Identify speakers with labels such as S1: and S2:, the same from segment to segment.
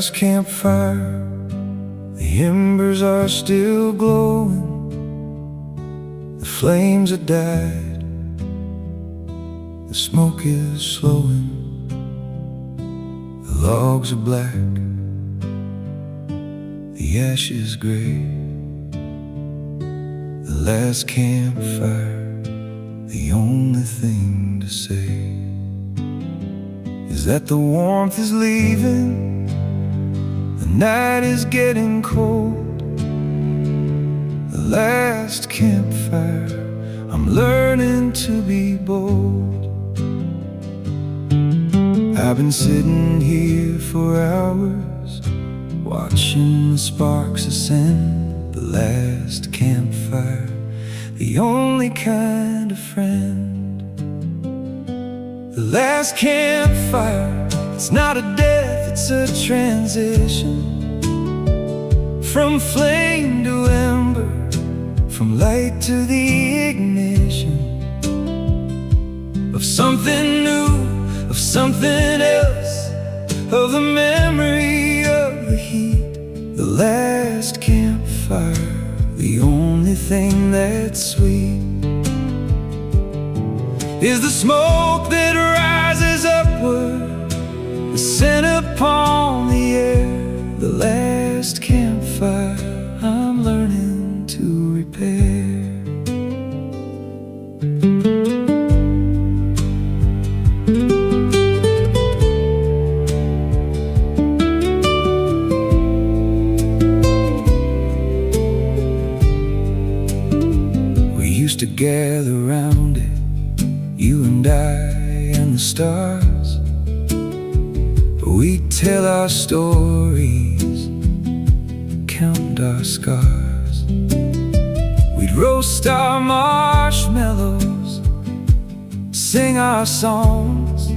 S1: last campfire, the embers are still glowing. The flames have died, the smoke is slowing. The logs are black, the ashes gray. The last campfire, the only thing to say is that the warmth is leaving, the night is getting cold. The last campfire, I'm learning to be bold. I've been sitting here for hours, watching the sparks ascend. The last campfire, the only kind of friend. The last campfire, it's not a death, it's a transition. From flame to ember, from light to the ignition of something new, of something else, of the memory of the heat. The last campfire, the only thing that's sweet is the smoke that rises upward, the scent upon the air. The last campfire, I'm learning to repair. We used to gather around it, you and I and the stars. We'd tell our stories, count our scars. We'd roast our marshmallows, sing our songs.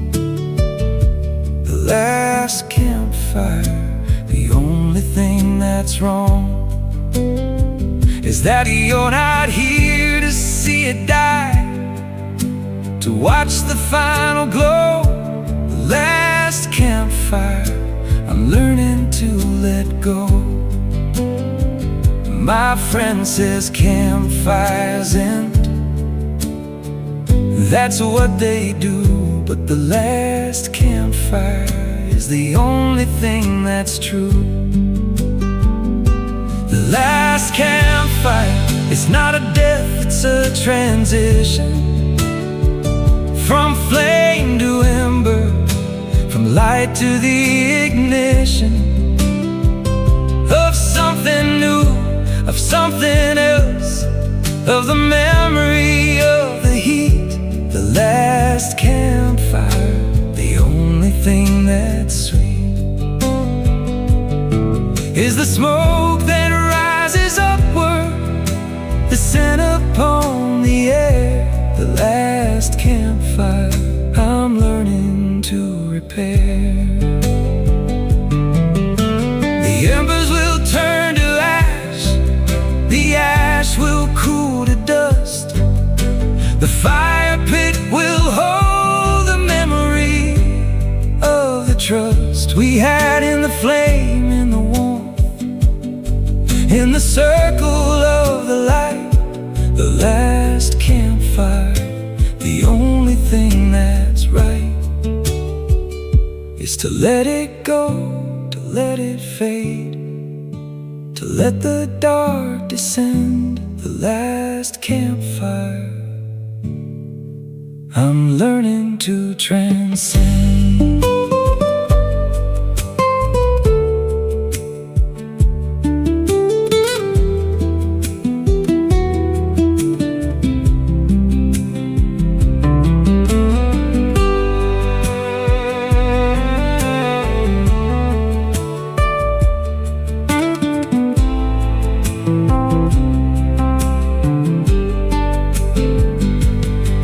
S1: The last campfire, the only thing that's wrong is that you're not here to see it die, to watch the final glow. The last campfire, I'm learning to let go. My friend says campfires end, that's what they do. But the last campfire is the only thing that's true. The last campfire, it's not a death, it's a transition. From flame to ember, from light to the ignition of something new, of something else, of the memory of the heat. The last campfire, the only thing that's sweet is the smoke that rises upward, the scent upon the air. The last campfire, I'm learning to repair. The embers will turn to ash, the ash will cool to dust. The fire pit will hold the memory of the trust we had in the flame, in the warmth, in the circle of the light. The last campfire, the only thing that's right is to let it go, to let it fade, to let the dark descend. The last campfire, I'm learning to transcend.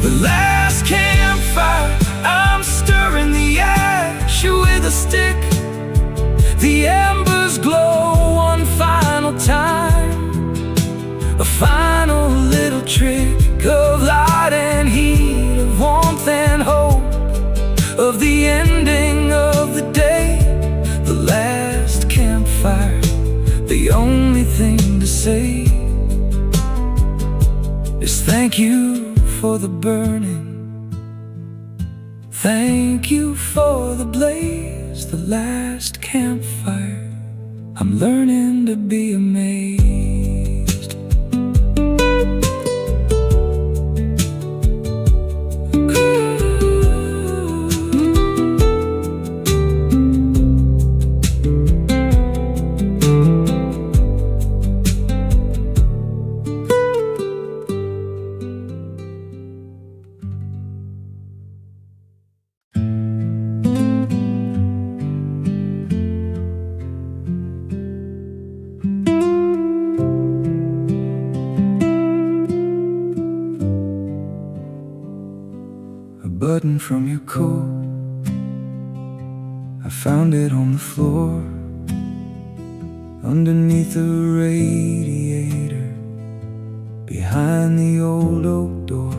S1: The last campfire, I'm stirring the ash. The only thing to say is thank you for the burning. Thank you for the blaze, the last campfire. I'm learning to be amazed. Button from your coat, I found it on the floor, underneath the radiator, behind the old oak door.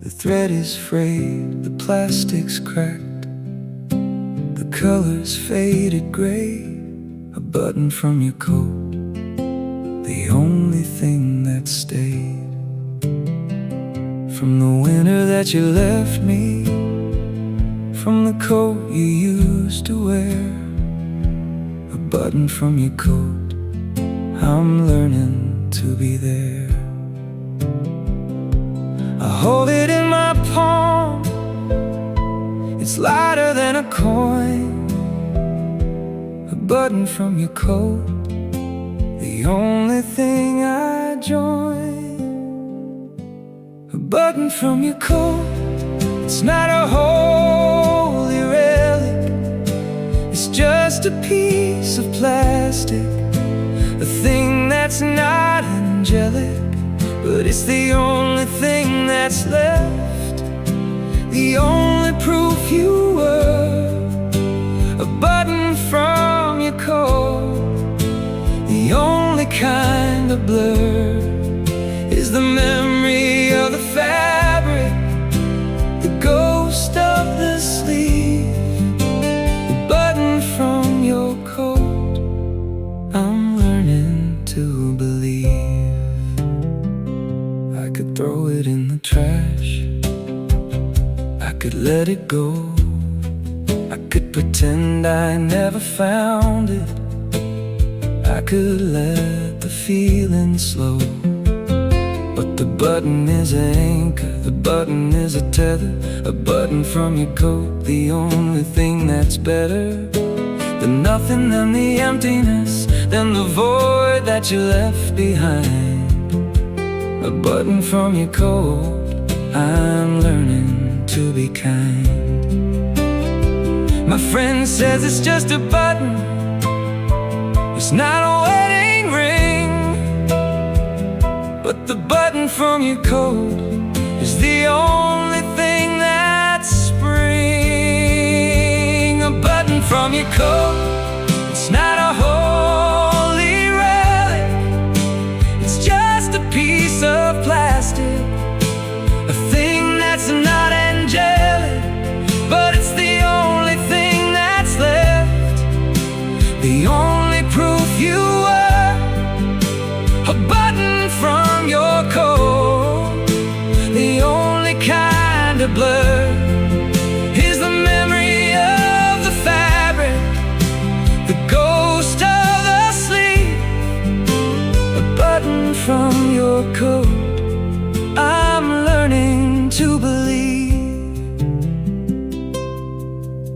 S1: The thread is frayed, the plastic's cracked, the color's faded gray. A button from your coat, the only thing that stayed from the winter that you left me, from the coat you used to wear. A button from your coat, I'm learning to be there. I hold it in my palm, it's lighter than a coin. A button from your coat, the only thing I join. A button from your coat, it's not a holy relic, it's just a piece of plastic, a thing that's not angelic, but it's the only thing that's left, the only proof you were. A button from your coat, the only kind of blur is the memory of the fabric, the ghost of the sleeve. The button from your coat, I'm learning to believe. I could throw it in the trash, I could let it go, I could pretend I never found it, I could let the feeling slow. But the button is an anchor, the button is a tether. A button from your coat, the only thing that's better than nothing, than the emptiness, than the void that you left behind. A button from your coat, I'm learning to be kind. My friend says it's just a button, it's not a wedding ring, but the button from your coat is the only thing that's spring. A button from your coat, it's not a holy relic, it's just a piece of plastic, a thing that's not angelic, but it's the only thing that's left, the only proof you were. A button from your coat, the only kind of blur is the memory of the fabric, the ghost of the sleep. A button from your coat, I'm learning to believe.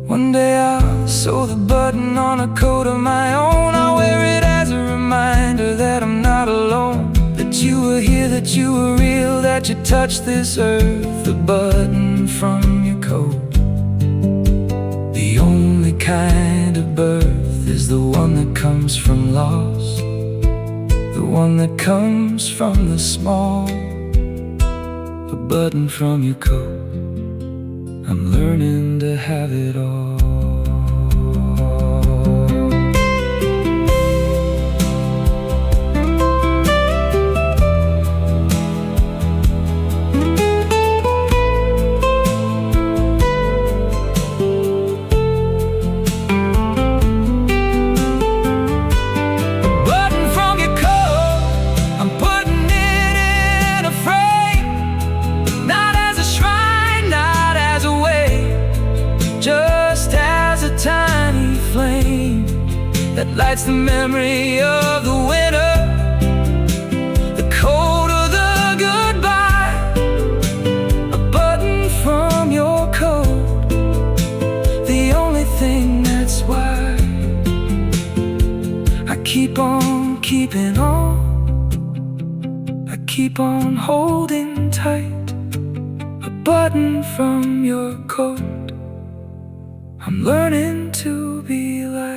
S1: One day I'll sew the button on a coat of my own. I'll wear it as a reminder that I'm not alone, that you were here, that you were real, that you touched this earth. The button from your coat, the only kind of birth is the one that comes from loss, the one that comes from the small. A button from your coat, I'm learning to have it all. the memory of the winter, the cold of the goodbye, a button from your coat, the only thing that's why I keep on keeping on. I keep on holding tight, a button from your coat. I'm learning to be light.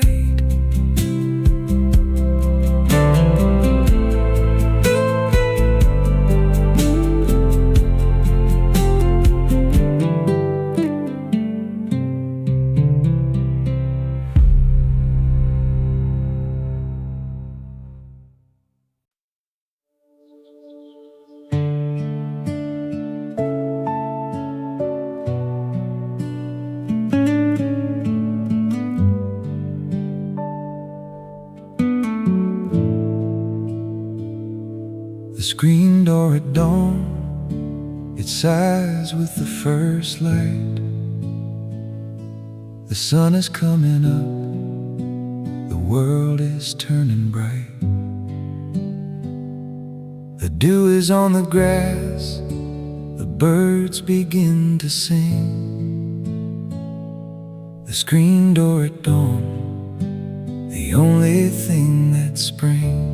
S2: The screen door at dawn, it sighs with the first light. The sun is coming up, the world is turning bright. The dew is on the grass, the birds begin to sing. The screen door at dawn, the only thing that's spring,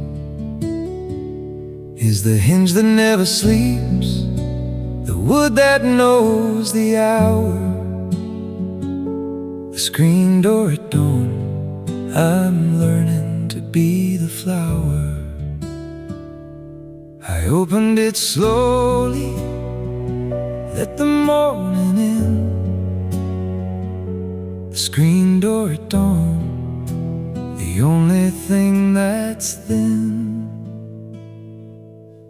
S2: is the hinge that never sleeps, the wood that knows the hour. The screen door at dawn, I'm learning to be the flower. I opened it slowly, let the morning in. The screen door at dawn, the only thing that's thin.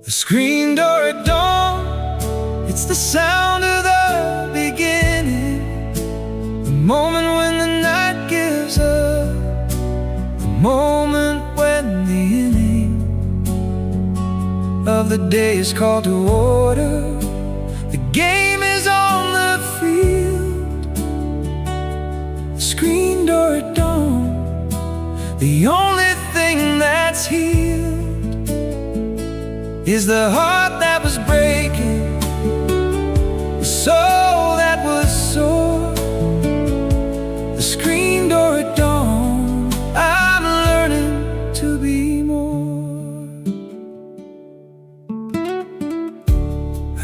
S2: The screen door at dawn, it's the sound of the beginning, the moment when the night gives up, the moment when the inning of the day is called to order. The game is on the field. The screen door at dawn, the only thing that's healed is the heart that was breaking, the soul that was sore. The screen door at dawn, I'm learning to be more.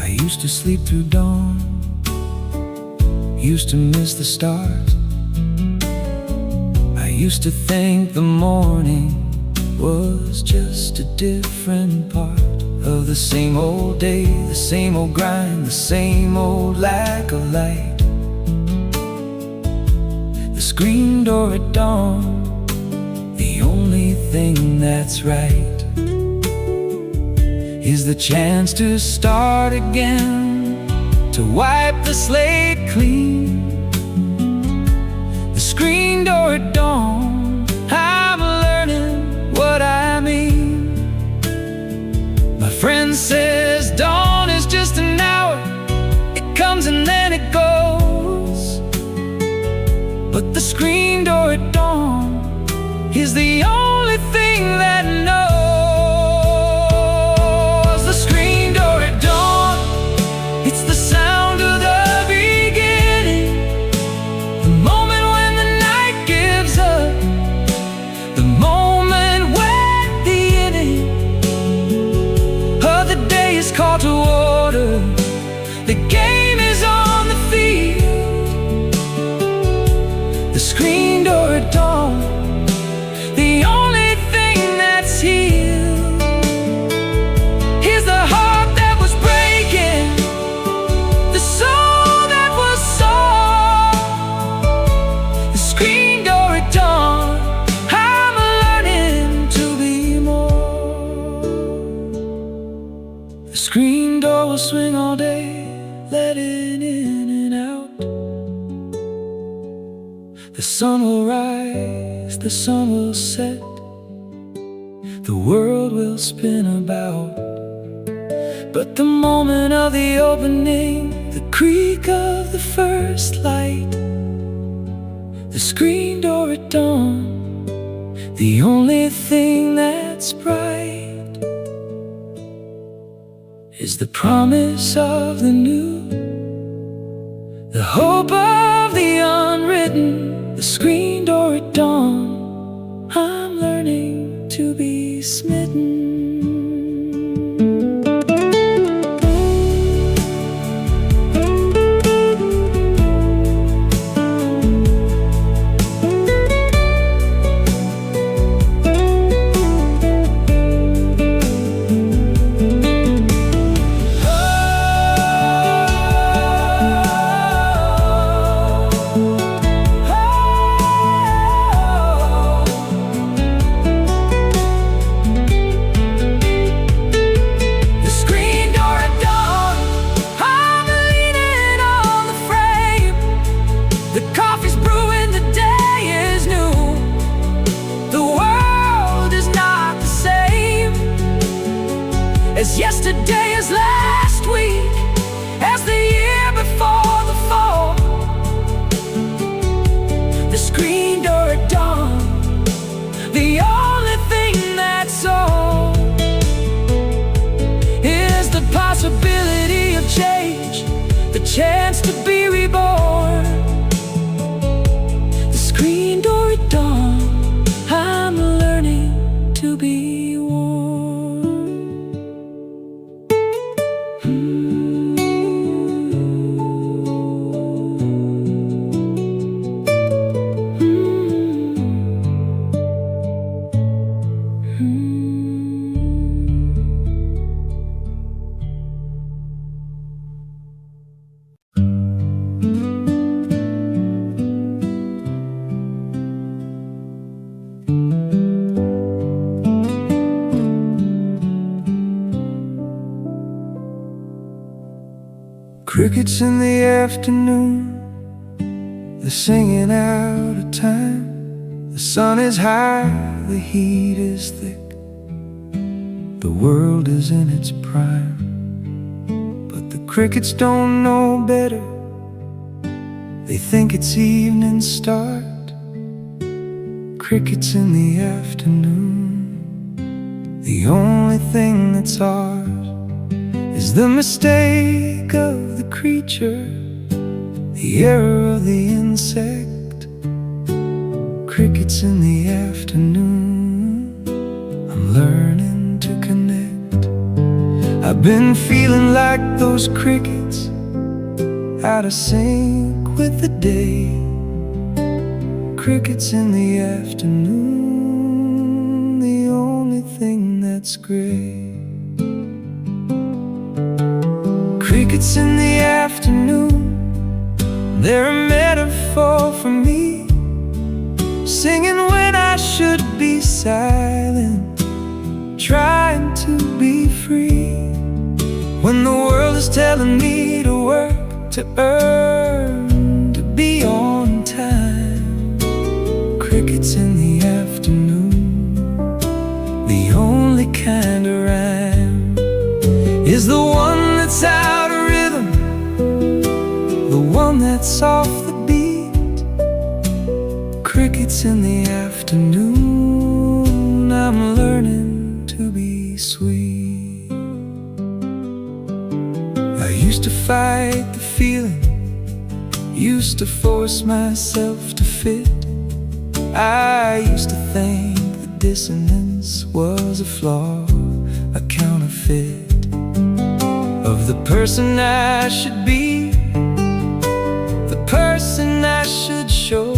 S2: I used to sleep through dawn, used to miss the stars. I used to think the morning was just a different part of the same old day, the same old grind, the same old lack of light. The screen door at dawn, the only thing that's right, is the chance to start again, to wipe the slate clean. The screen door at dawn, I'm learning what I mean. My friend says dawn is just an hour, it comes and then it goes. But the screen door at dawn is the only thing that knows. The screen door at dawn, it's the sound of the beginning, the moment when the night gives up, the moment when the inning of the day is called to order. The game is on the field. The screen door at dawn, the only thing that's healed is the heart that was breaking, the soul that was sore. The screen door at dawn, I'm learning to be more. The screen door will swing all day, letting in and out. The sun will rise, the sun will set, the world will spin about. But the moment of the opening, the creak of the first light, the screen door at dawn, The only thing that's bright is the promise of the new, the hope of the unwritten, the screen door at dawn. I'm learning to be smitten. As yesterday is last week, as the year before the fall. The screen door at dawn, the only thing that's all, is the possibility of change, the chance to be reborn. The screen door at dawn, I'm learning to be warm.
S1: Crickets in the afternoon, they're singing out of time. The sun is high, the heat is thick, the world is in its prime. But the crickets don't know better, they think it's evening start. Crickets in the afternoon, the only thing that's ours is the mistake of the creature, the error of the insect. Crickets in the afternoon, I'm learning to connect. I've been feeling like those crickets, out of sync with the day. Crickets in the afternoon, the only thing that's gray. Crickets in the afternoon, they're a metaphor for me, singing when I should be silent, trying to be free. When the world is telling me to work, to earn, to be on time. Crickets in the afternoon, the only kind of rhyme is the one that's out of rhythm, the one that's off the beat. Crickets in the afternoon, I'm learning to be sweet. I used to fight the feeling, used to force myself to fit. I used to think the dissonance was a flaw, a counterfeit of the person I should be, the person I should show.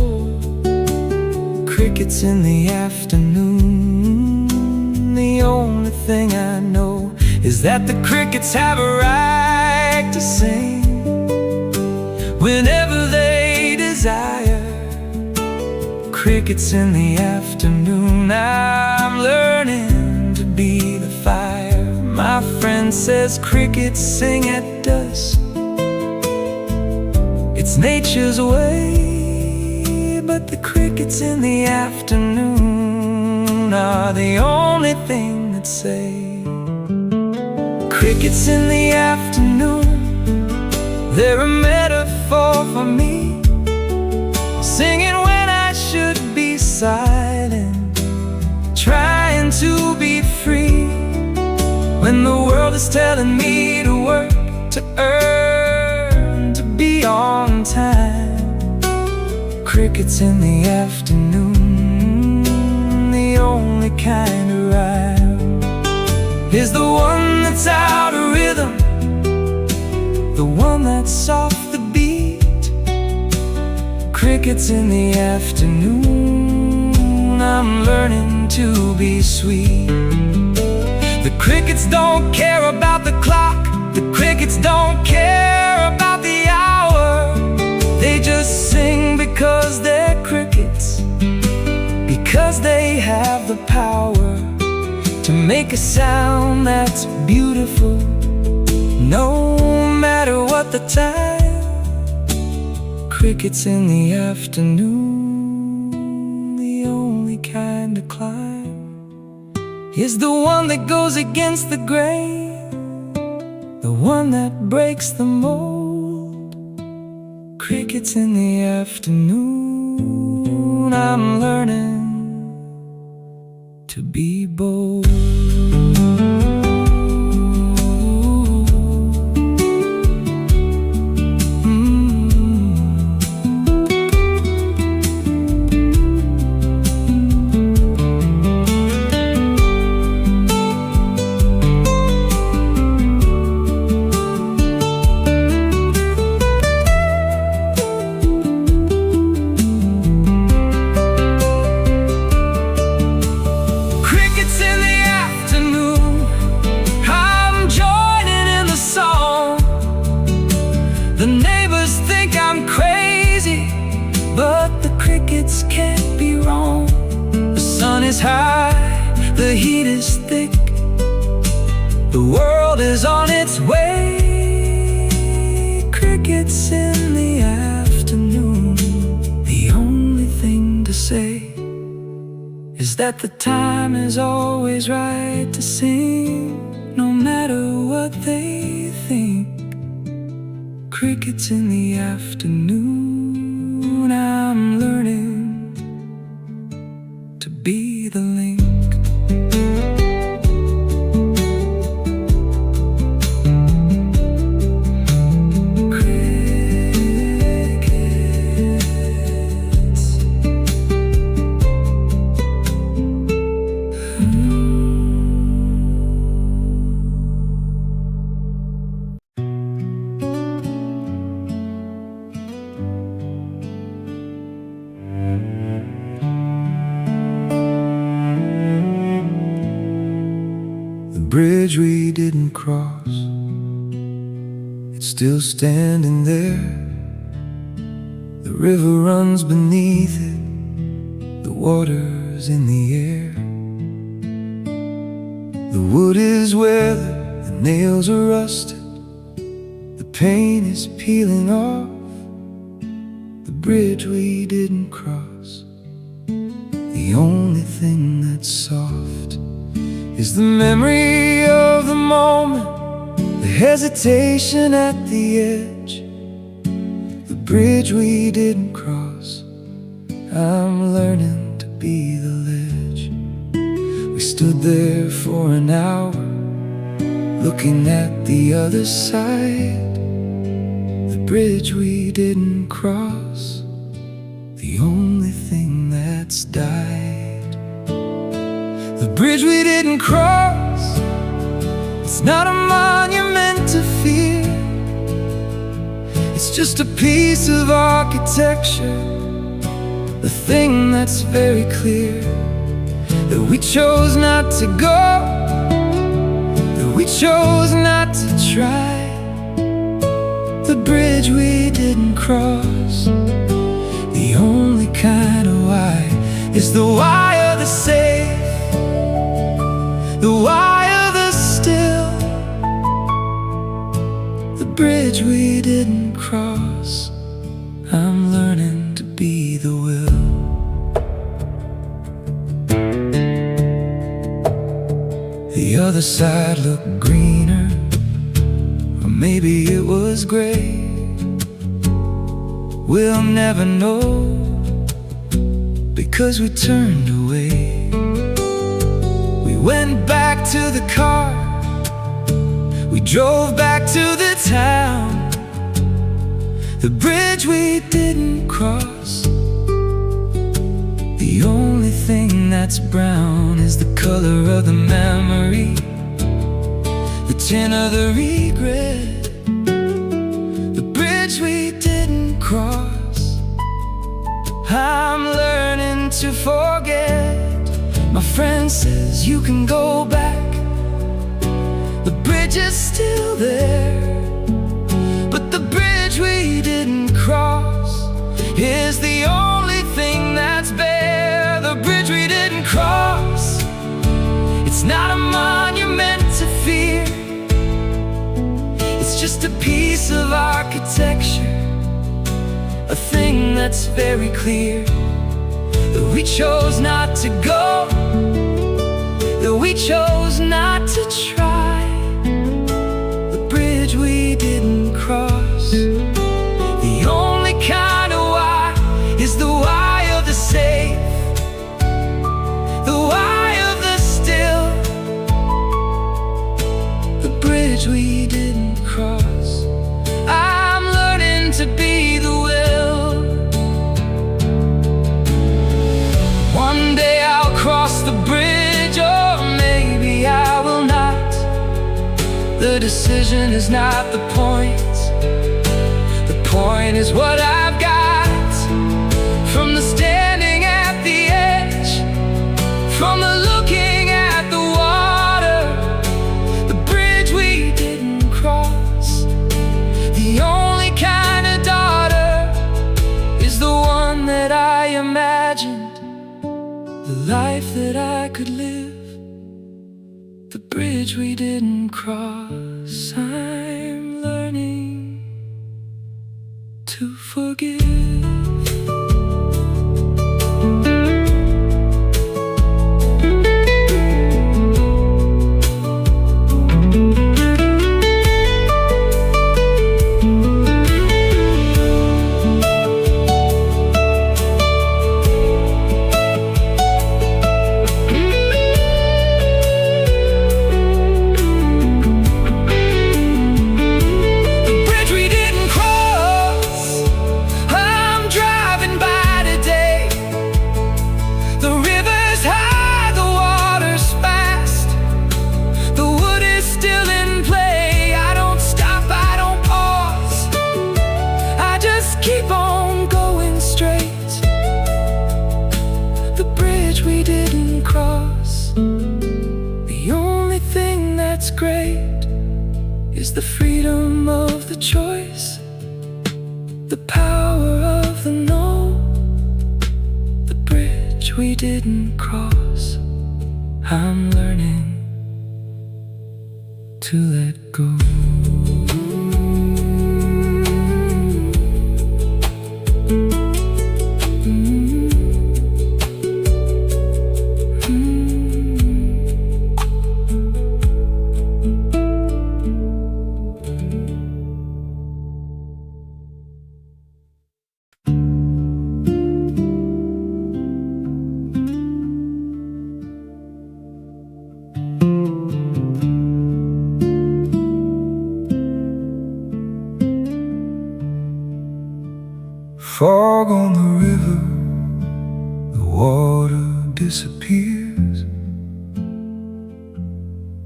S1: Crickets in the afternoon, the only thing I know is that the crickets have a right to sing whenever they desire. Crickets in the afternoon, I'm learning to be the fire. My friend says crickets sing at dusk, it's nature's way. But the crickets in the afternoon are the only thing that say. Crickets in the afternoon, they're a metaphor for me, singing when I should be silent, when the world is telling me to work, to earn, to be on time. Crickets in the afternoon, the only kind of rhyme is the one that's out of rhythm, the one that's off the beat. Crickets in the afternoon, I'm learning to be sweet. The crickets don't care about the clock, the crickets don't care about the hour. They just sing because they're crickets, because they have the power to make a sound that's beautiful, no matter what the time. Crickets in the afternoon, the only kind of climb is the one that goes against the grain, the one that breaks the mold. Crickets in the afternoon, I'm learning to be bold. The neighbors think I'm crazy, but the crickets can't be wrong. The sun is high, the heat is thick, the world is on its way. Crickets in the afternoon, the only thing to say is that the time is always right to sing, no matter what they think. Crickets in the afternoon, I'm learning to be the link. The bridge we didn't cross, it's still standing there. The river runs beneath it, the water's in the air. The wood is weathered, the nails are rusted, the paint is peeling off. The bridge we didn't cross, the only thing that's soft is the memory of the moment, the hesitation at the edge. The bridge we didn't cross, I'm learning to be the ledge. We stood there for an hour, looking at the other side. The bridge we didn't cross, the only thing that's died. The bridge we didn't cross, it's not a monument to fear. It's just a piece of architecture, the thing that's very clear, that we chose not to go, that we chose not to try. The bridge we didn't cross, the only kind of why is the why of the safe, the why of the still. The bridge we didn't cross, I'm learning to be the will. The other side looked greener, or maybe it was gray. We'll never know, because we turned away. We went back to the car, We drove back to the town, the bridge we didn't cross. The only thing that's brown is the color of the memory, the tint of the regret. The bridge we didn't cross. I'm learning to forget. My friend says you can go back, the bridge is still there. But the bridge we didn't cross is the only thing that's bare. The bridge we didn't cross, it's not a monument to fear. It's just a piece of architecture, a thing that's very clear. That we chose not to go, that we chose not to try. The bridge we didn't cross, the only kind of why is the why of the safe, the why of the still. The bridge we didn't cross. I'm learning to be the will. One day I'll cross the bridge, or maybe I will not. The decision is not the point. The point is what I've got. From the standing at the edge, from the looking at the water. The bridge we didn't cross, the only kind of daughter is the one that I imagined, the life that I could live. The bridge we didn't cross. I'm learning to forgive. Keep on going straight. The bridge we didn't cross, the only thing that's great is the freedom of the choice, the power of the no. The bridge we didn't cross. I'm learning to let go.
S3: Fog on the river, the water disappears.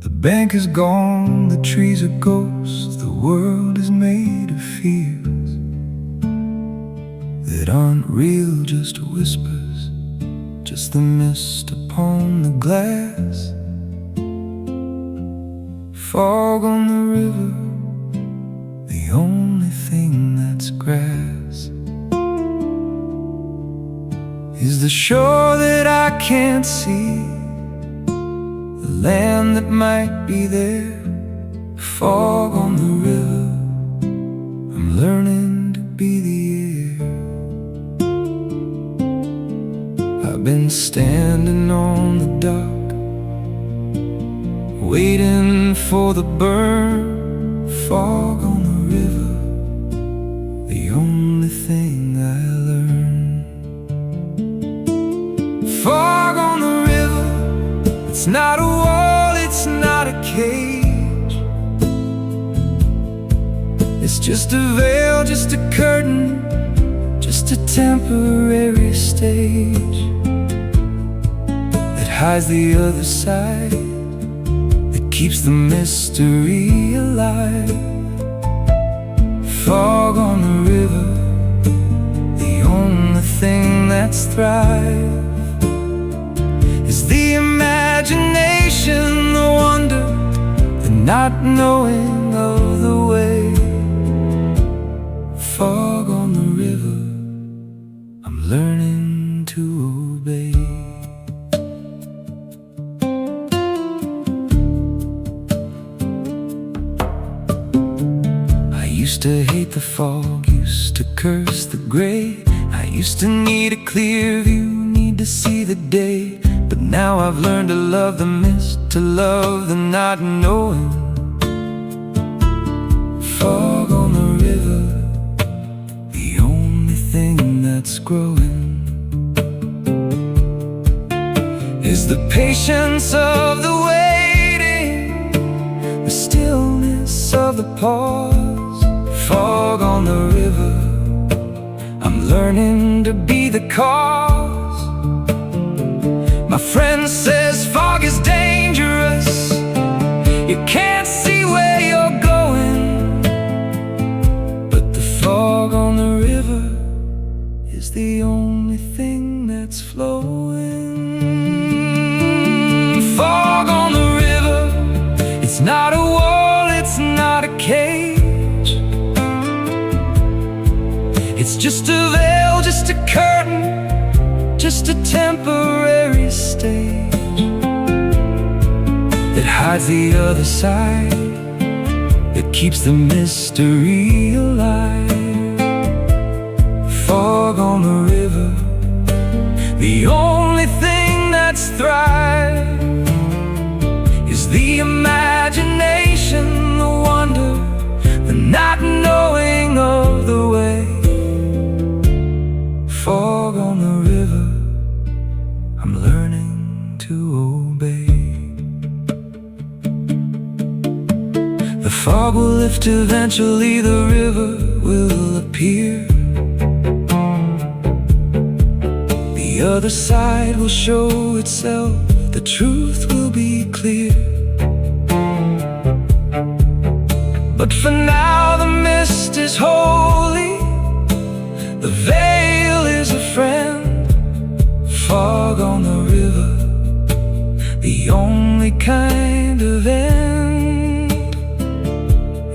S3: The bank is gone, the trees are ghosts. The world is made of fears that aren't real, just whispers, just the mist upon the glass. Fog on the river, the only thing that's grass. Is the shore that I can't see, the land that might be there. Fog on the river, I'm learning to be the air. I've been standing on the dock, waiting for the burn. Fog on the river, the only thing I learned. Fog on the river, it's not a wall, it's not a cage. It's just a veil, just a curtain, just a temporary stage that hides the other side, that keeps the mystery alive. Fog on the river, the only thing that's thrive is the imagination, the wonder, the not knowing of the way. Fog on the river, I'm learning to obey. I used to hate the fog, used to curse the gray. I used to need a clear view, need to see the day. But now I've learned to love the mist, to love the not knowing. Fog on the river, the only thing that's growing is the patience of the waiting, the stillness of the pause. Fog on the river, I'm learning to be the cause. My friend says fog is dangerous, you can't see where you're going. But the fog on the river is the only thing that's flowing. Fog on the river, it's not a wall, it's not a cage. It's just a veil, just a curtain, just a temporary stage that hides the other side, that keeps the mystery alive. Fog on the river, the only thing that's thrive is the imagination, the wonder, the not knowing of the way. Fog on the river, I'm learning to obey. The fog will lift, eventually the river will appear. The other side will show itself, the truth will be clear. But for now the mist is holy, the veil is a friend. Fog on the river, the only kind of end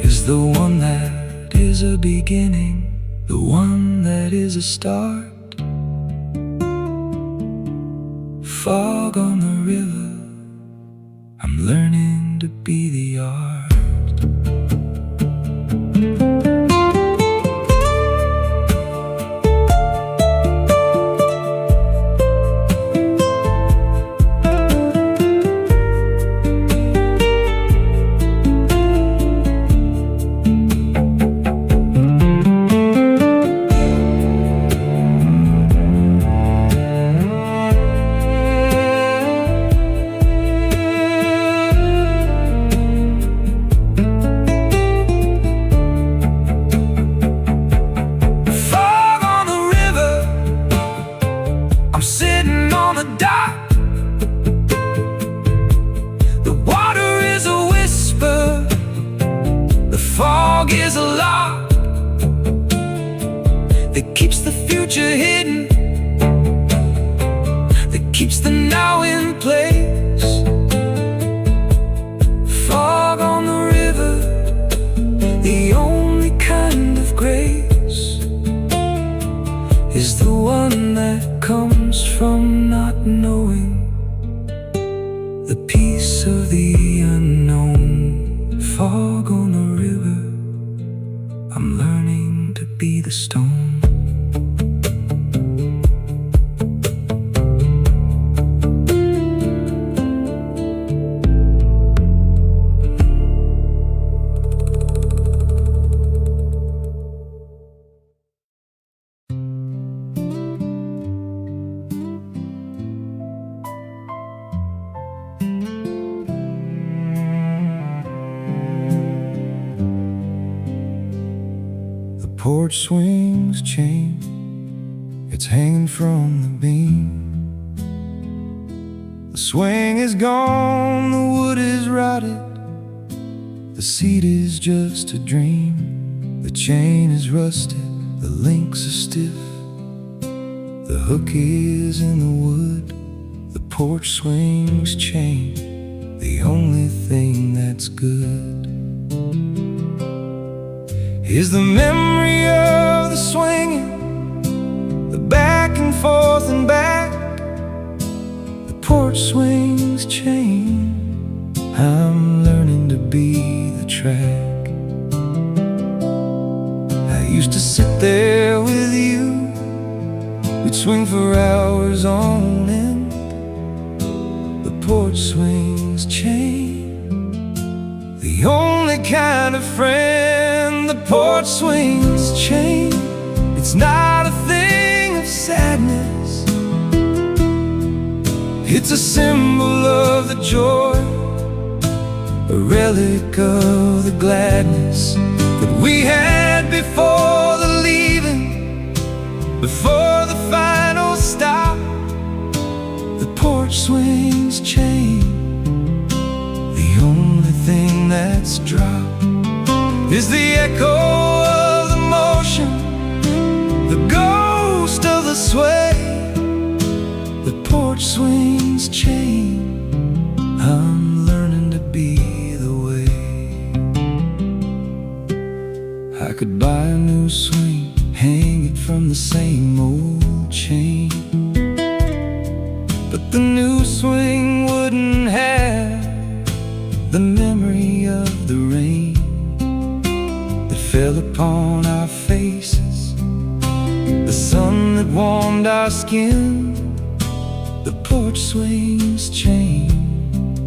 S3: is the one that is a beginning, the one that is a start. Fog on the river, I'm learning to be the art. Is a lock that keeps the future hidden, that keeps the now in place. Fog on the river, the only kind of grace is the one that comes from not knowing, the peace of the unknown. Fog on the river, I'm learning to be the stone. porch swing's chain, it's hanging from the beam. The swing is gone, the wood is rotted, the seat is just a dream. The chain is rusted, the links are stiff, the hook is in the wood. The porch swing's chain, the only thing that's good is the memory of the swinging, the back and forth and back. The porch swing's chain, I'm learning to be the track. I used to sit there with you, we'd swing for hours on end. The porch swing's chain, the only kind of friend. The porch swing's chain, it's not a thing of sadness, it's a symbol of the joy, a relic of the gladness that we had before the leaving, before the final stop. The porch swing's chain, the only thing that's dropped is the echo of the motion, the ghost of the sway. The porch swing's chain, I'm learning to be the way. I could buy a new swing, hang it from the same old chain, but the new swing wouldn't have the memory of the rain that fell upon our faces, the sun that warmed our skin. The porch swing's chain,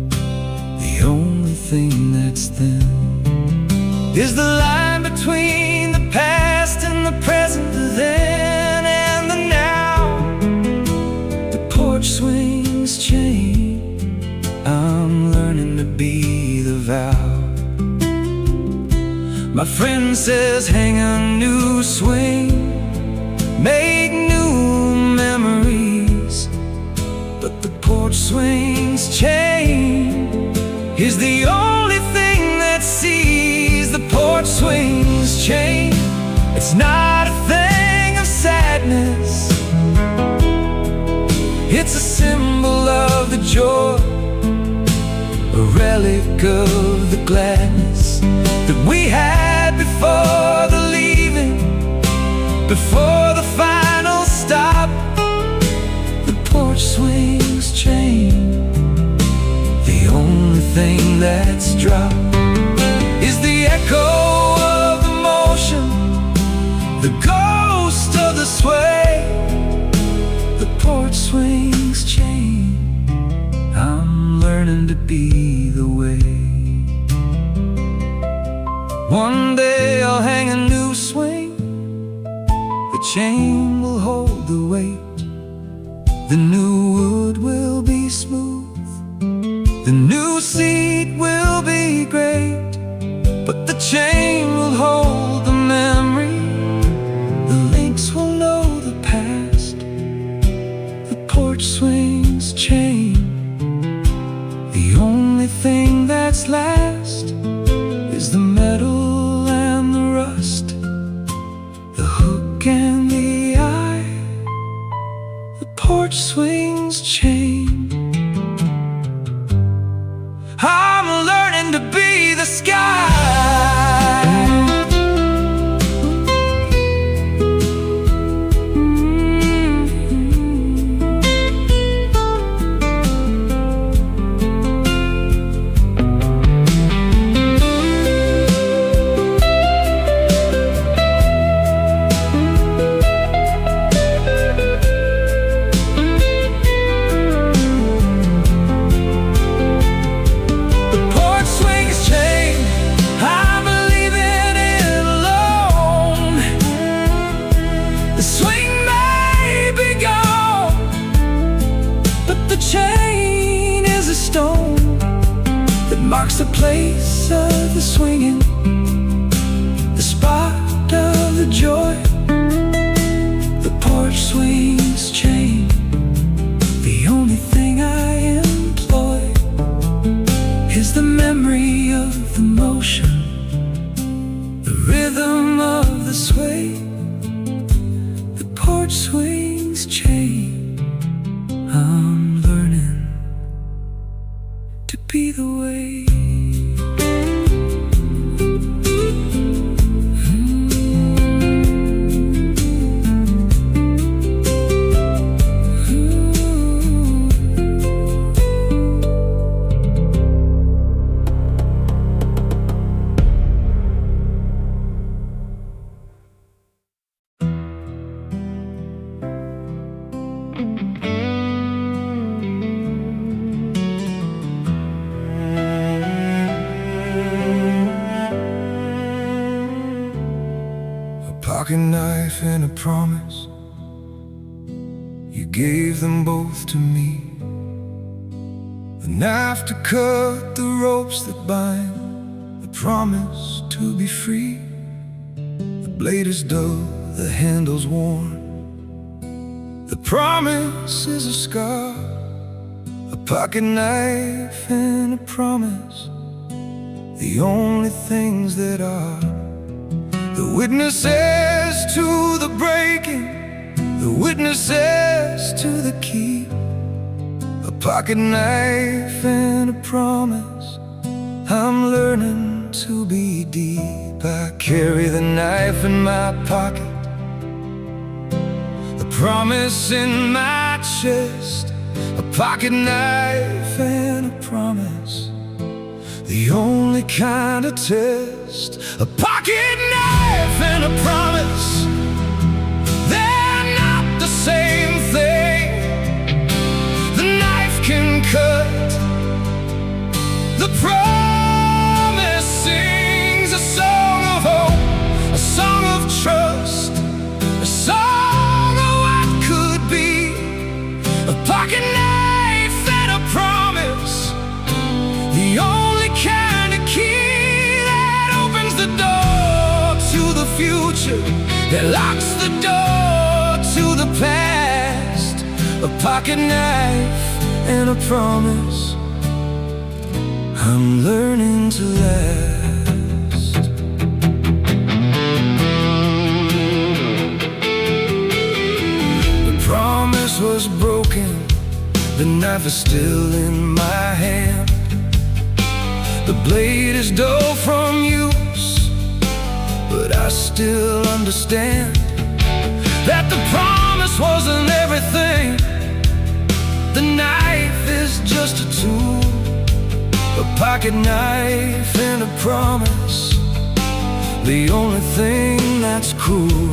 S3: the only thing that's thin is the line between the past and the present, the then and the now. The porch swing's chain, I'm learning to be the vow. My friend says hang a new swing, make new memories, but the porch swing's chain is the only thing that sees. The porch swing's chain, it's not a thing of sadness, it's a symbol of the joy, a relic of the gladness that we had before the leaving, before the final stop. The porch swing's chain, the only thing that's dropped is the echo of the motion, the ghost of the sway. The porch swing's chain, I'm learning to be the way. One day I'll hang a new swing, the chain will hold the weight, the new wood will be smooth, the new seat will be great, but the chain will hold the memory, the links will know the past. The porch swing's chain, the only thing that's last is the metal and the rust, the hook and the eye. The porch swing's chain, I'm learning to be the sky. Marks the place of the swinging, the spot of the the joy, the porch swings chain. The only thing I employ is the memory of the motion, the rhythm of the sway. The porch swings chain. I'm learning to be the way. Pocket knife and a promise, you gave them both to me. The knife to cut the ropes that bind, the promise to be free. The blade is dull, the handle's worn, the promise is a scar. A pocket knife and a promise, the only things that are. The witnesses to the breaking, the witnesses to the key. A pocket knife and a promise, I'm learning to be deep. I carry the knife in my pocket, the promise in my chest. A pocket knife and a promise, the only kind of test. A pocket knife and a promise, they're not the same thing. The knife can cut, the promise sings a song of hope, a song of trust, a song of what could be. A pocket knife and a promise, the only kind of key that opens the door to the future, that locks the door to the past. A pocket knife and a promise, I'm learning to last. The promise was broken, the knife is still in my hand. The blade is dull from use, but I still understand that the promise wasn't everything. The knife is just a tool. A pocket knife and a promise, the only thing that's cool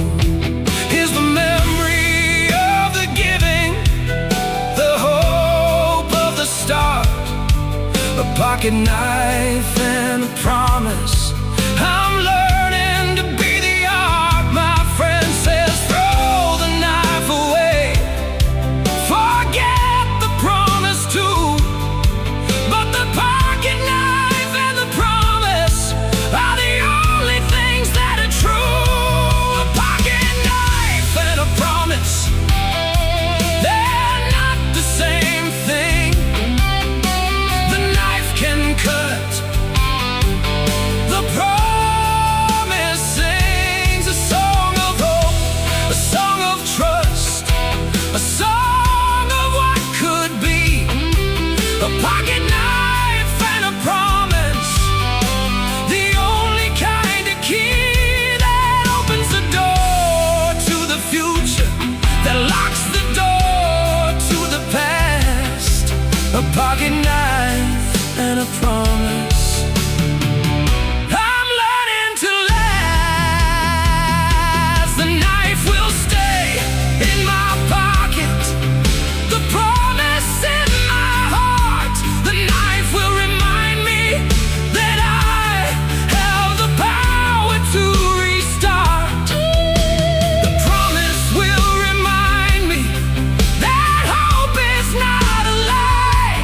S3: is the memory of the giving, the hope of the start. A pocket knife and a promise, I'm learning to be the art. My friend says throw the knife away, forget the promise too. But the pocket knife and the promise are the only things that are true. A pocket knife and a promise, they're not the same thing. The knife can cut, the promise sings a song of hope, a song of trust, a song of what could be. A pocket knife and a promise, the only kind of key that opens the door to the future, that locks the door to the past. A pocket knife and a promise, I'm learning to last. The knife will stay in my pocket, the promise in my heart. The knife will remind me that I have the power to restart. The promise will remind me that hope is not a lie.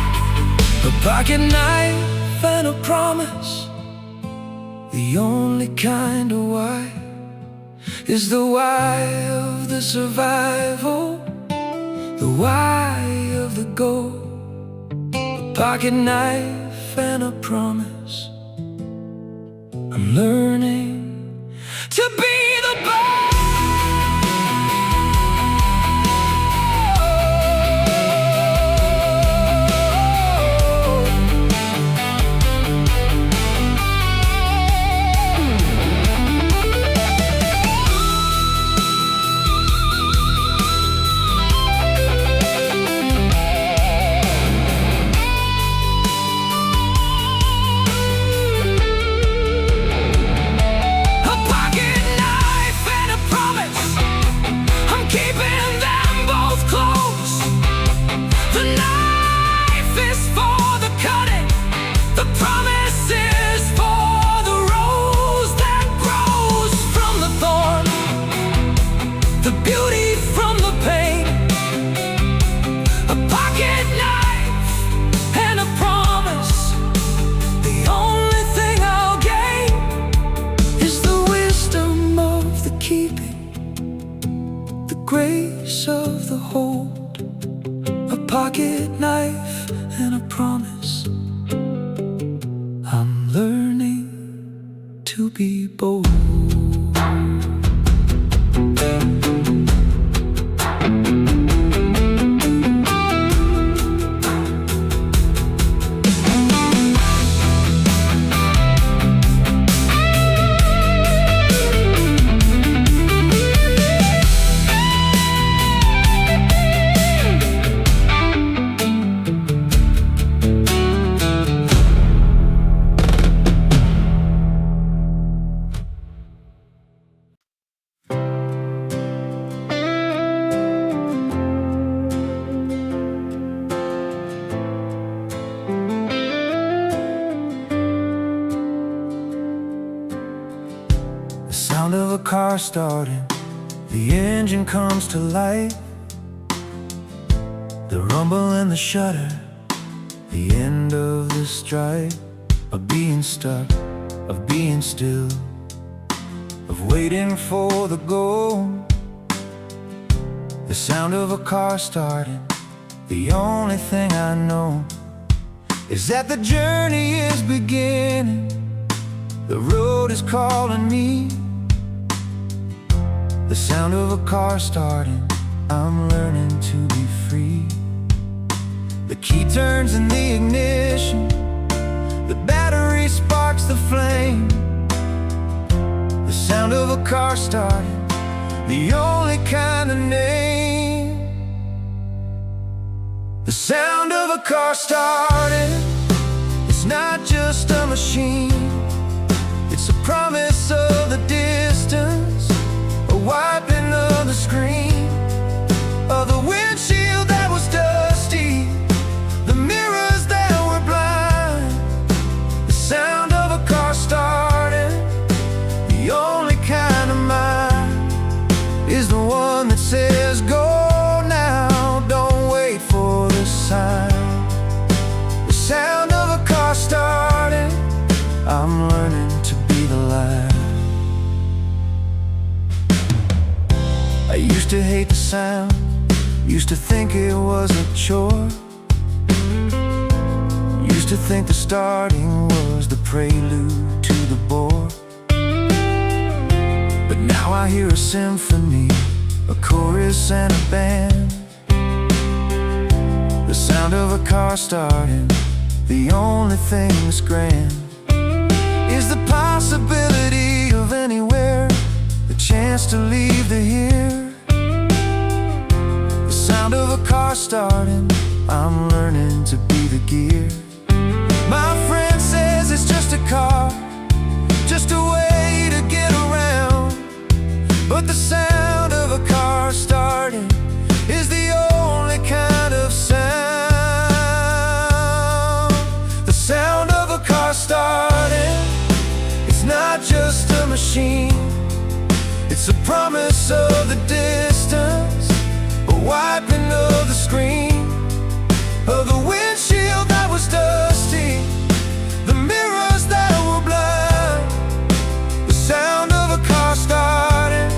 S3: A pocket knife and a promise, the only kind of why
S1: is the why of the survival, the why of the goal. A pocket knife and a promise. I'm learning to be the boss. Grace of the hold, a pocket knife and a promise. I'm learning to be bold. Sound of a car starting, the engine comes to life. The rumble and the shudder, the end of the strife. Of being stuck, of being still, of waiting for the goal. The sound of a car starting, the only thing I know is that the journey is beginning. The road is calling me. The sound of a car starting, I'm learning to be free. The key turns in the ignition, the battery sparks the flame. The sound of a car starting, the only kind of name. The sound of a car starting, it's not just a machine. It's a promise of the distance, a wiping of the screen, of the windshield that was dusty, the mirrors that were blind. The sound of a car starting, the only kind of mind, is the one that says go now, don't wait for the sign. The sound of a car starting, I'm learning to be the light. I used to hate the sound, used to think it was a chore, used to think the starting was the prelude to the bore. But now I hear a symphony, a chorus and a band. The sound of a car starting, the only thing that's grand, is the possibility of anywhere, the chance to leave the here. The sound of a car starting, I'm learning to be the gear. My friend says it's just a car, just a way to get around. But the sound of a car starting is the only kind of sound. The sound of a car starting, it's not just a machine. It's a promise of the distance, a wiping of the screen, of the windshield that was dusty, the mirrors that were blind. The sound of a car starting,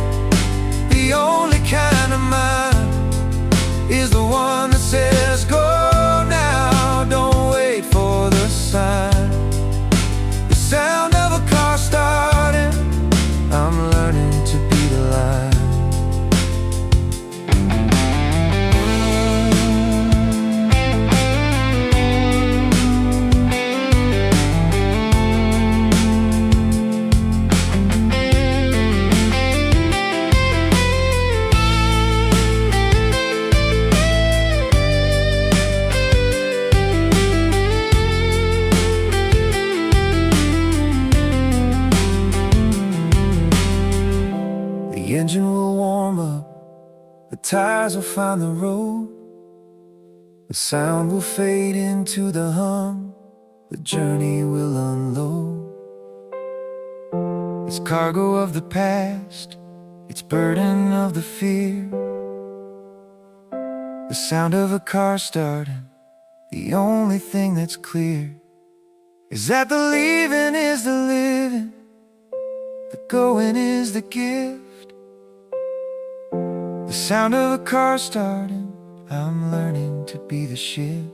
S3: tires will find the road, the sound will fade into the hum, the journey will unload its cargo of the past, its burden of the fear. The sound of a car starting, the only thing that's clear is that the leaving is the living, the going is the gift. The sound of a car starting, I'm learning to be the shift.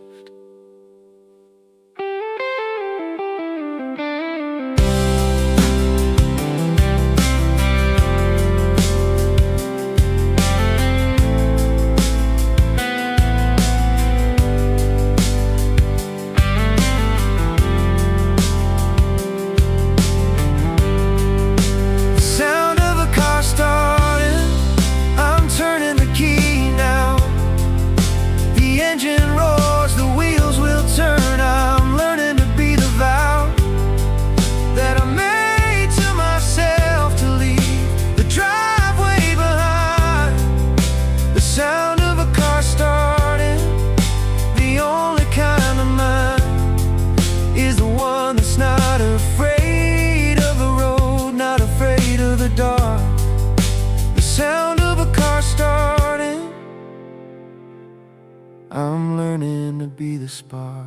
S3: I'm learning to be the spark.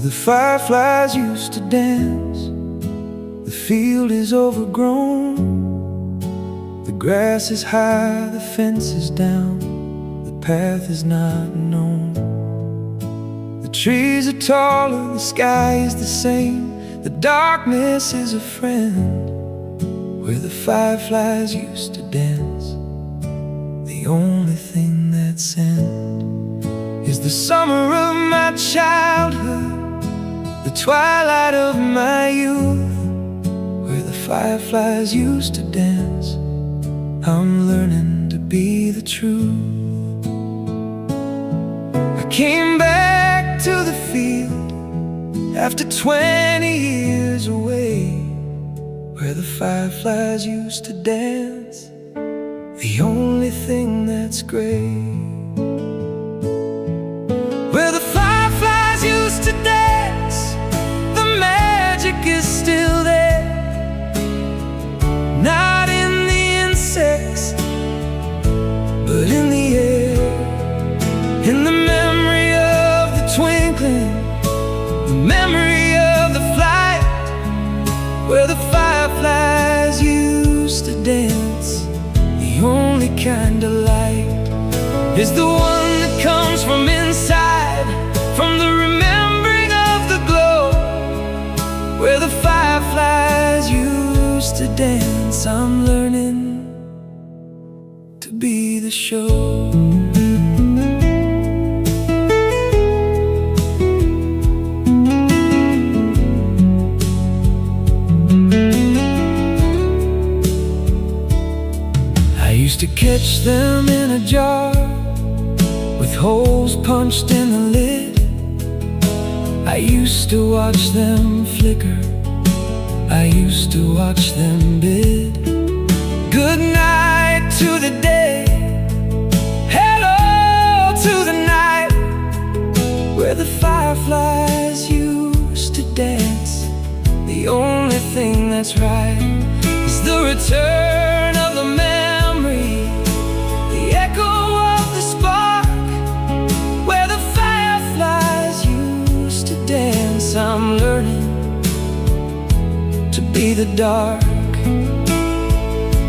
S3: The fireflies used to dance, the field is overgrown, the grass is high, the fence is down, the path is not known. The trees are taller, the sky is the same, the darkness is a friend. Where the fireflies used to dance, the only thing that's end is the summer of my childhood, the twilight of my youth, where the fireflies used to dance. I'm learning to be the truth. I came back to the field after 20 years away, where the fireflies used to dance, the only thing that's gray. Where the fireflies used to dance, magic is still there, not in the insects, but in the air, in the memory of the twinkling, the memory of the flight, where the fireflies used to dance. The only kind of light is the one that comes from inside, from the remembering of the glow, where the fireflies used to dance. I'm learning to be the show. I used to catch them in a jar with holes punched in the lid. I used to watch them flicker, I used to watch them bid good night to the day, hello to the night, where the fireflies used to dance. The only thing that's right is the return of the memory, the echo of the spark, where the fireflies used to dance. I'm learning to be the dark.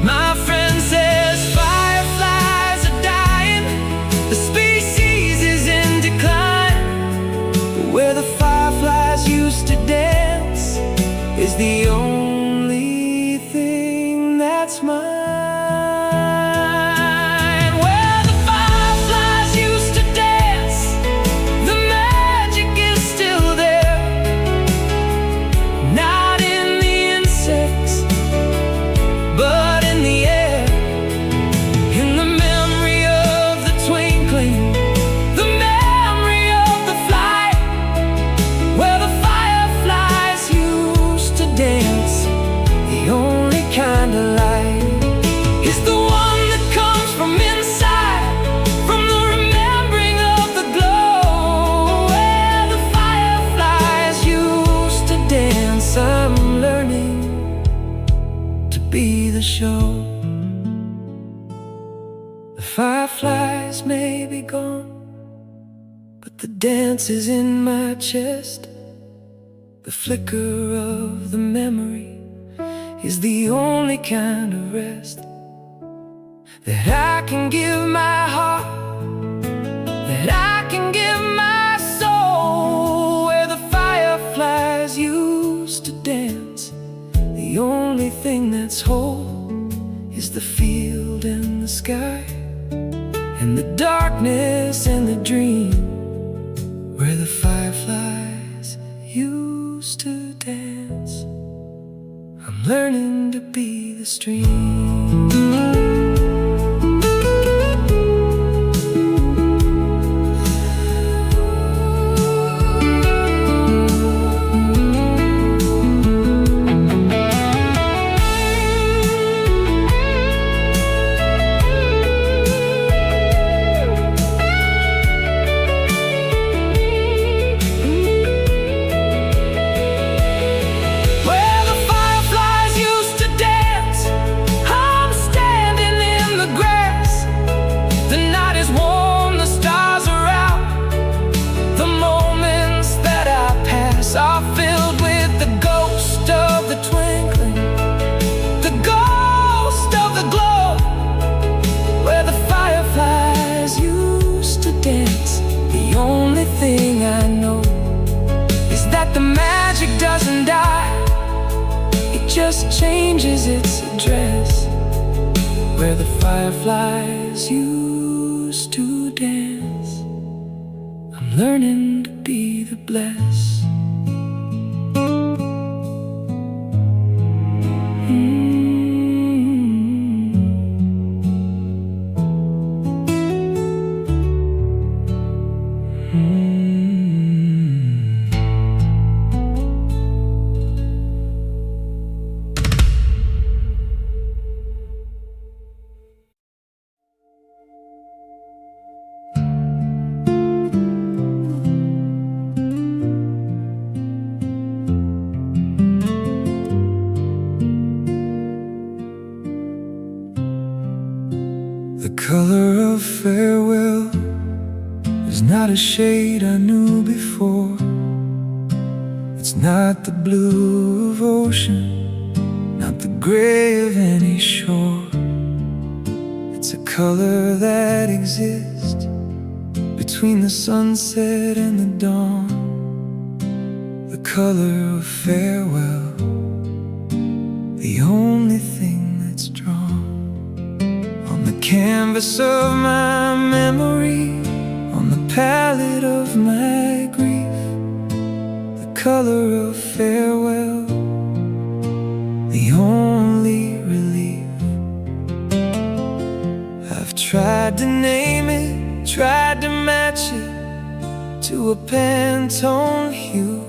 S3: My friend says fireflies are dying, the species is in decline, but where the fireflies used to dance is the only thing that's mine. Where the be the show. The fireflies may be gone, but the dance is in my chest. The flicker of the memory is the only kind of rest that I can give my heart, that I can give my soul. Where the fireflies used to dance, the only thing that's whole is the field and the sky, and the darkness and the dream. Where the fireflies used to dance, I'm learning to be the stream. Just changes its address. Where the fireflies used to dance, I'm learning to be the blessed. The color of farewell is not a shade I knew before. It's not the blue of ocean, not the gray of any shore. It's a color that exists between the sunset and the dawn. The color of farewell, the only thing that's drawn on the canvas of my memory, on the palette of my grief. The color of farewell, the only relief. I've tried to name it, tried to match it to a Pantone hue.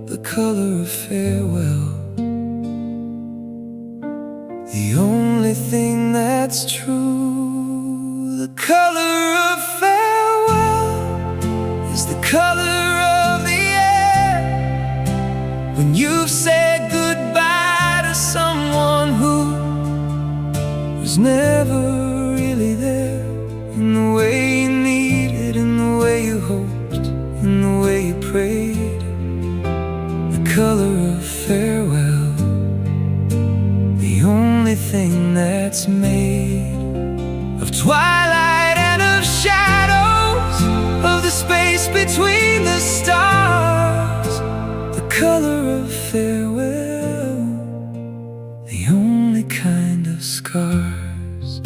S3: The color of farewell, the only thing that's true. The color of farewell is the color of the air when you've said goodbye to someone who was never really there. In the way you needed, in the way you hoped, in the way you prayed. The color of farewell, the only thing that's made of twilight and of shadows, of the space between the stars. The color of farewell, the only kind of scars.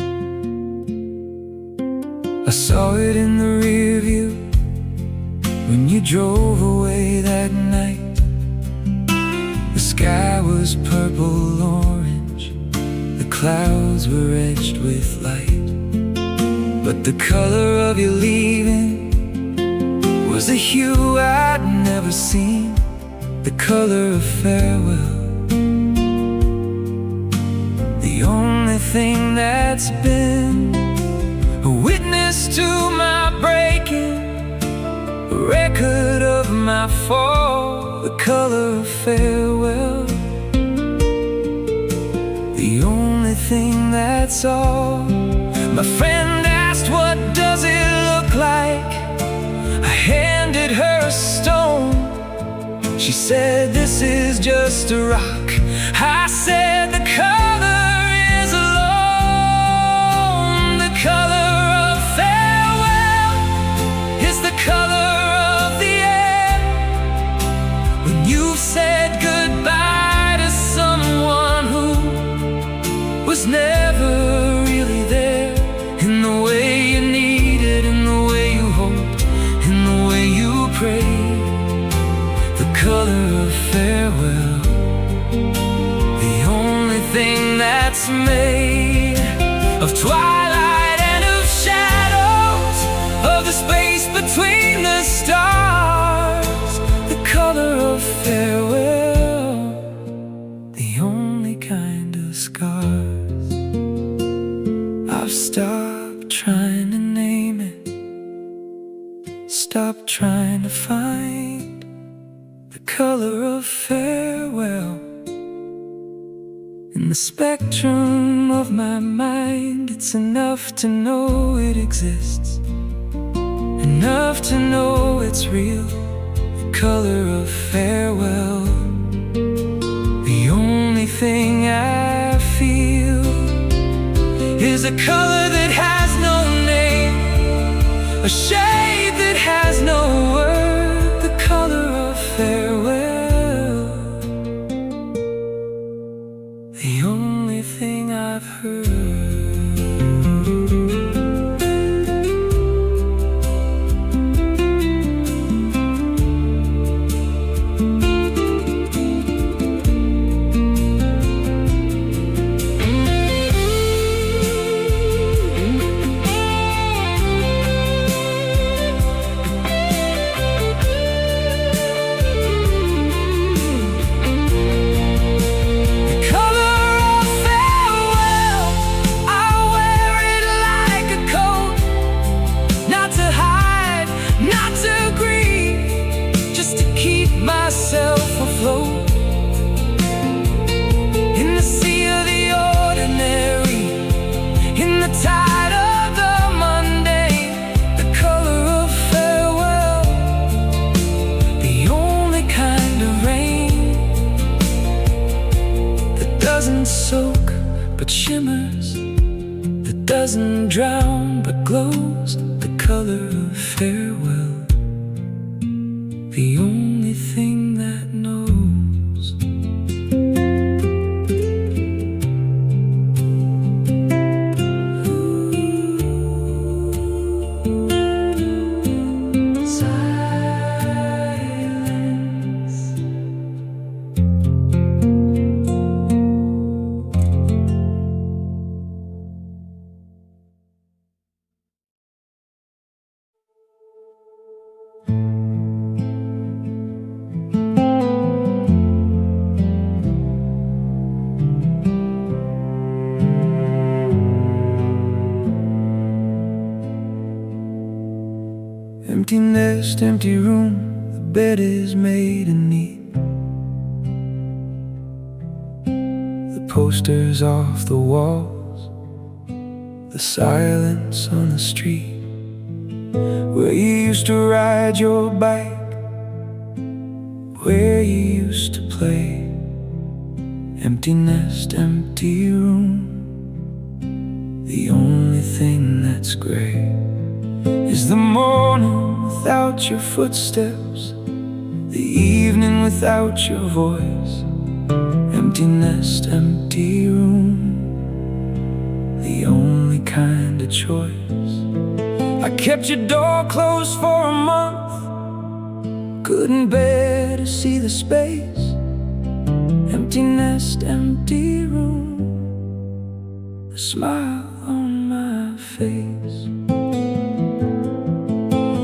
S3: I saw it in the rear view when you drove away that night. The sky was purple orange, the clouds were edged with light, but the color of your leaving was a hue I'd never seen. The color of farewell, the only thing that's been a witness to my breaking, a record of my fall. The color of farewell, the thing, that's all. My friend asked, what does it look like? I handed her a stone. She said, this is just a rock. I said, the color is alone. The color of farewell is the color of the air. When you've said goodbye to someone who was never really there, in the way you needed, in the way you hoped, in the way you prayed. The color of farewell, the only thing that's made of twilight and of shadows, of the space between the stars. The color of farewell, the only kind of scars. I've stopped trying to name it, stopped trying to find the color of farewell. In the spectrum of my mind, it's enough to know it exists, enough to know it's real. The color of farewell, the only thing I feel is a color that has no name, a shade that has no word. The color of farewell, the only thing I've heard. Soak but shimmers, that doesn't drown but glows. The color of farewell, the only thing that knows. Empty nest, empty room, the bed is made and neat. The posters off the walls, the silence on the street, where you used to ride your bike, where you used to play. Empty nest, empty room, the only thing that's gray is the morning without your footsteps, the evening without your voice. Empty nest, empty room, the only kind of choice. I kept your door closed for a month, couldn't bear to see the space. Empty nest, empty room, a smile on my face.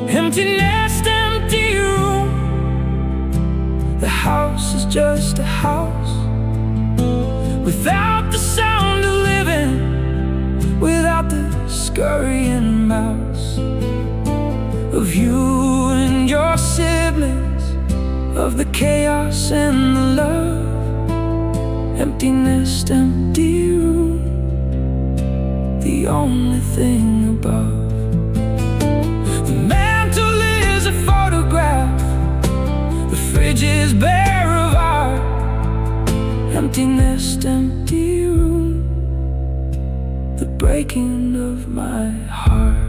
S3: Empty nest, empty room, the house is just a house, without the sound of living, without the scurrying mouse of you and your siblings, of the chaos and the love. Empty nest, empty room, the only thing above. The mantle is a photograph, the fridge is bare of art. Empty nest, empty room, the breaking of my heart.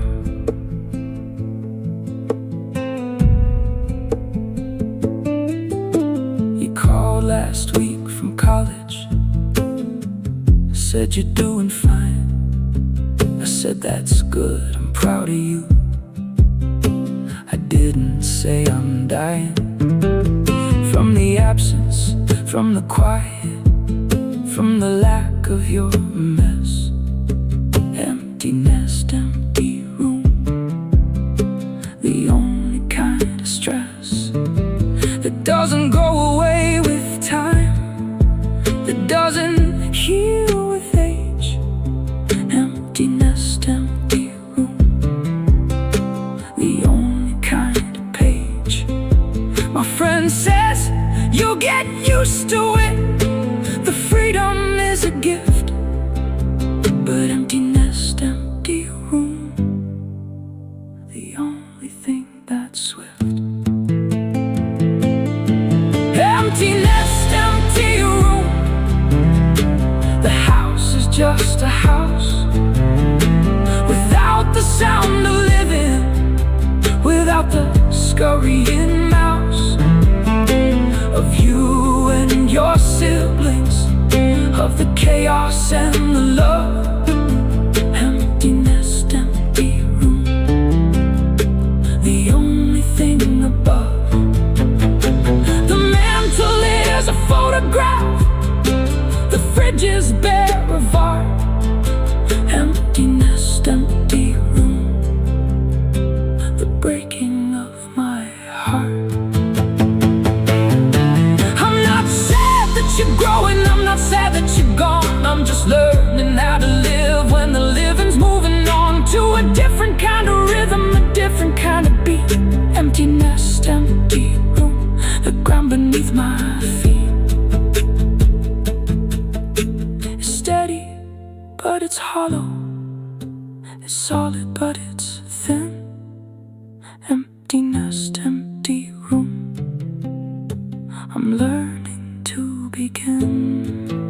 S3: You called last week from college, said you're doing fine. I said that's good, I'm proud of you. I didn't say I'm dying. From the absence, from the quiet, from the lack of your mess. Empty nest, empty room, the only kind of stress that doesn't go away with time, that doesn't heal with age. Empty nest, empty room, the only kind of page. My friend says you'll get used to it, the freedom is a gift. But empty nest, empty room, the only thing that's swift. Empty nest, empty room, the house is just a house, without the sound of living, without the scurrying mouse of you and your siblings, of the chaos and the love. Empty nest, empty room, the only thing above. The mantle is a photograph, the fridge is bare of art. Empty nest, empty room, the breaking of my heart. I'm not sad that you're growing, I'm not sad that you're gone. I'm just learning how to live when the living's moving on to a different kind of rhythm, a different kind of beat. Empty nest, empty room, the ground beneath my feet is steady, but it's hollow. It's solid, but it's thin. Empty nest, empty room, I'm learning to begin.